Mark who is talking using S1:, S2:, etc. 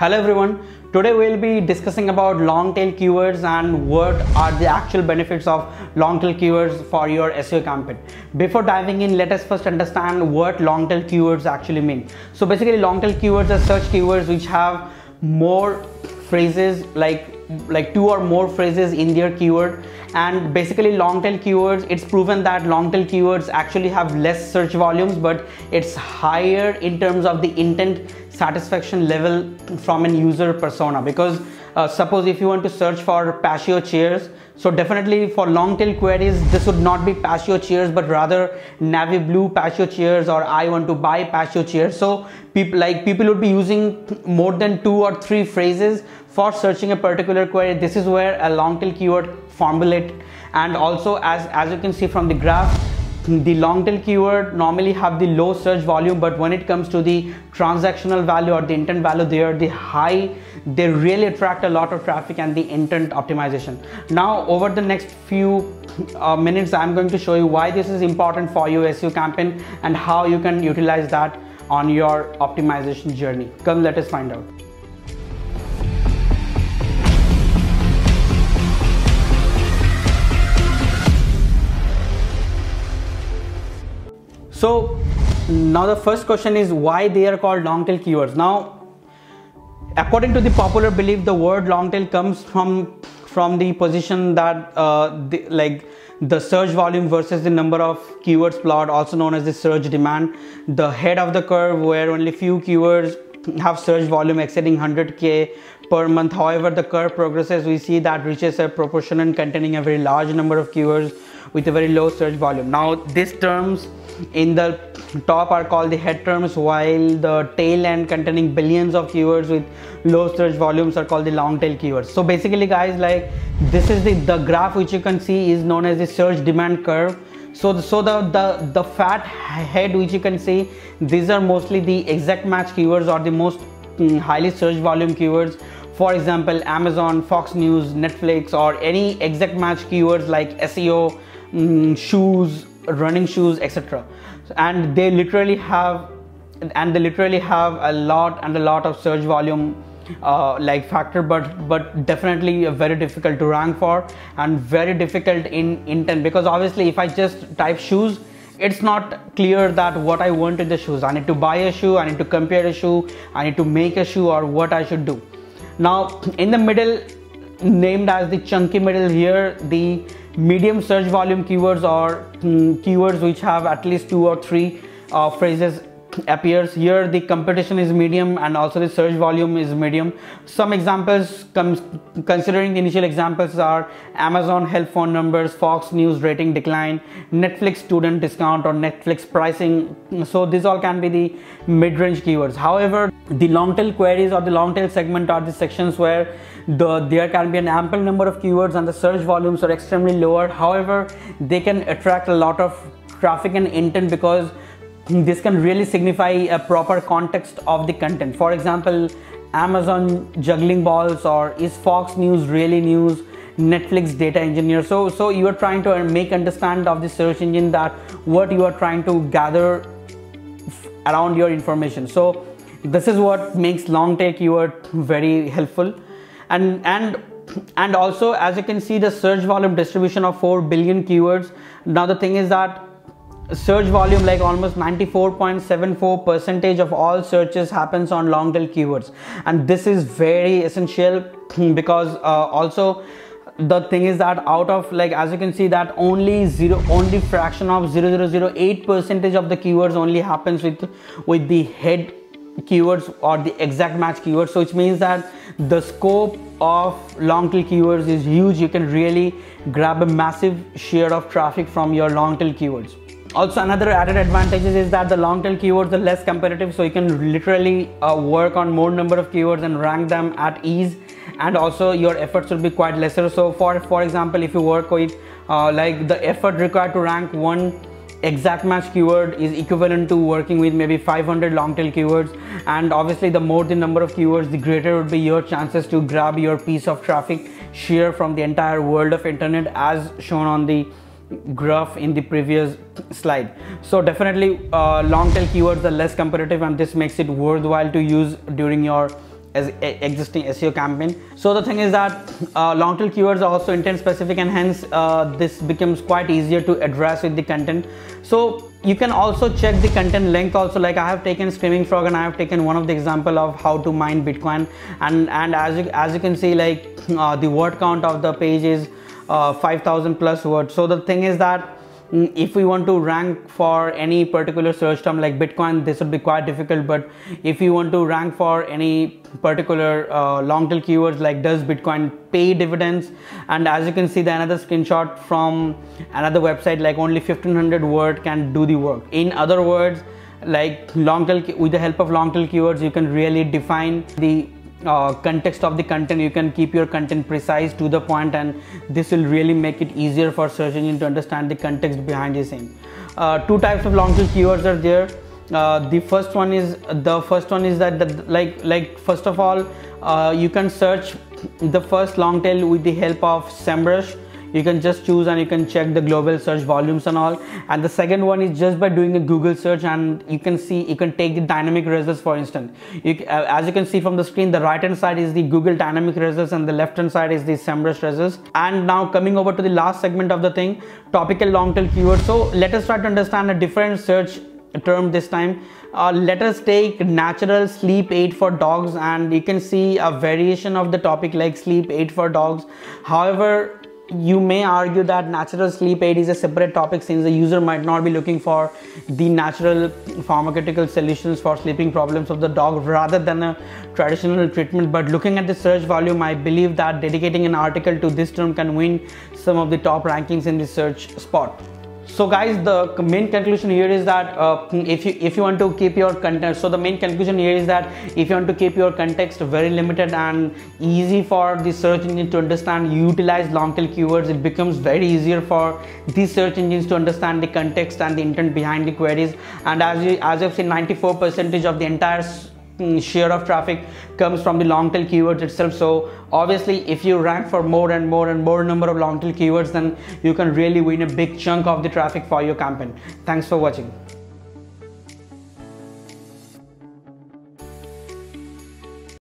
S1: Hello everyone, today we'll be discussing about long tail keywords and what are the actual benefits of long tail keywords for your SEO campaign. Before diving in, let us first understand what long tail keywords actually mean. So basically long tail keywords are such keywords which have more phrases like two or more phrases in their keyword. And basically long tail keywords, it's proven that long tail keywords actually have less search volumes, but it's higher in terms of the intent satisfaction level from an user persona. Because suppose if you want to search for patio chairs, so definitely for long tail queries this would not be patio chairs but rather navy blue patio chairs, or I want to buy patio chairs. So people would be using more than 2 or 3 phrases for searching a particular query. This is where a long tail keyword formulate. And also as you can see from the graph, the long tail keyword normally have the low search volume, but when it comes to the transactional value or the intent value, they really attract a lot of traffic and the intent optimization. Now over the next few minutes I'm going to show you why this is important for your SEO campaign and how you can utilize that on your optimization journey. Come, let us find out. So now the first question is why they are called long tail keywords. Now according to the popular belief, the word long tail comes from the position that the search volume versus the number of keywords plot, also known as the search demand, the head of the curve where only few keywords have search volume exceeding 100k per month. However, the curve progresses, we see that reaches a proportion containing a very large number of keywords with a very low search volume. Now these terms in the top are called the head terms, while the tail end containing billions of keywords with low search volumes are called the long tail keywords. So basically guys, like this is the graph which you can see is known as the search demand curve. So the fat head which you can see, these are mostly the exact match keywords or the most highly search volume keywords. For example, Amazon, Fox News, Netflix, or any exact match keywords like SEO, shoes, running shoes, etc. And they literally have a lot of search volume factor, but definitely very difficult to rank for and very difficult in intent, because obviously if I just type shoes, it's not clear that what I want in the shoes. I need to buy a shoe, I need to compare a shoe, I need to make a shoe, or what I should do. Now in the middle, named as the chunky middle, here the medium search volume keywords or keywords which have at least 2 or 3 phrases appears. Here the competition is medium and also the search volume is medium. Some examples considering the initial examples are Amazon help phone numbers, Fox News rating decline, Netflix student discount, or Netflix pricing. So these all can be the mid-range keywords. However, the long tail queries or the long tail segment are the sections where there can be an ample number of keywords and the search volumes are extremely lower. However, they can attract a lot of traffic and intent because this can really signify a proper context of the content. For example, Amazon juggling balls, or is Fox News really news, Netflix data engineer. So you are trying to make understand of the search engine that what you are trying to gather around your information. So this is what makes long tail keyword very helpful. And also, as you can see, the search volume distribution of 4 billion keywords. Now the thing is that search volume, like almost 94.74% of all searches happens on long tail keywords, and this is very essential because also the thing is that out of, like, as you can see that only fraction of 0.0008% of the keywords only happens with the head keywords or the exact match keywords. So which means that the scope of long tail keywords is huge. You can really grab a massive share of traffic from your long tail keywords. Also, another added advantage is that the long tail keywords are less competitive, so you can literally work on more number of keywords and rank them at ease, and also your efforts will be quite lesser. So for example, if you work with like the effort required to rank one exact match keyword is equivalent to working with maybe 500 long tail keywords, and obviously the more the number of keywords, the greater would be your chances to grab your piece of traffic share from the entire world of internet, as shown on the graph in the previous slide. So definitely long tail keywords are less competitive, and this makes it worthwhile to use during your existing SEO campaign. So the thing is that long tail keywords are also intent specific, and hence this becomes quite easier to address with the content. So you can also check the content length also. Like I have taken Screaming Frog, and I have taken one of the example of how to mine Bitcoin, and as you can see, like the word count of the page is 5,000 plus words. So the thing is that if we want to rank for any particular search term like Bitcoin, this would be quite difficult. But if you want to rank for any particular long tail keywords like does Bitcoin pay dividends, and as you can see, the another screenshot from another website, like only 1500 word can do the work. In other words, like long tail, with the help of long tail keywords, you can really define the context of the content. You can keep your content precise to the point, and this will really make it easier for search engine to understand the context behind the same. Two types of long tail keywords are there. The first one is that first of all, you can search the first long tail with the help of SEMrush. You can just choose and you can check the global search volumes and all. And the second one is just by doing a Google search, and you can see, you can take the dynamic results. For instance, as you can see from the screen, the right hand side is the Google dynamic results and the left hand side is the SEMrush results. And now coming over to the last segment of the thing, topical long tail keywords. So let us try to understand a different search term this time. Let us take natural sleep aid for dogs, and you can see a variation of the topic like sleep aid for dogs. However, you may argue that natural sleep aid is a separate topic, since the user might not be looking for the natural pharmaceutical solutions for sleeping problems of the dog rather than a traditional treatment. But looking at the search volume, I believe that dedicating an article to this term can win some of the top rankings in the search spot. So guys, the main conclusion here is that if you want to keep your content, so the main conclusion here is that if you want to keep your context very limited and easy for the search engine to understand, utilize long tail keywords. It becomes very easier for these search engines to understand the context and the intent behind the queries. And as you've seen, 94% of the entire share of traffic comes from the long tail keywords itself. So obviously, if you rank for more and more number of long tail keywords, then you can really win a big chunk of the traffic for your campaign. Thanks for watching.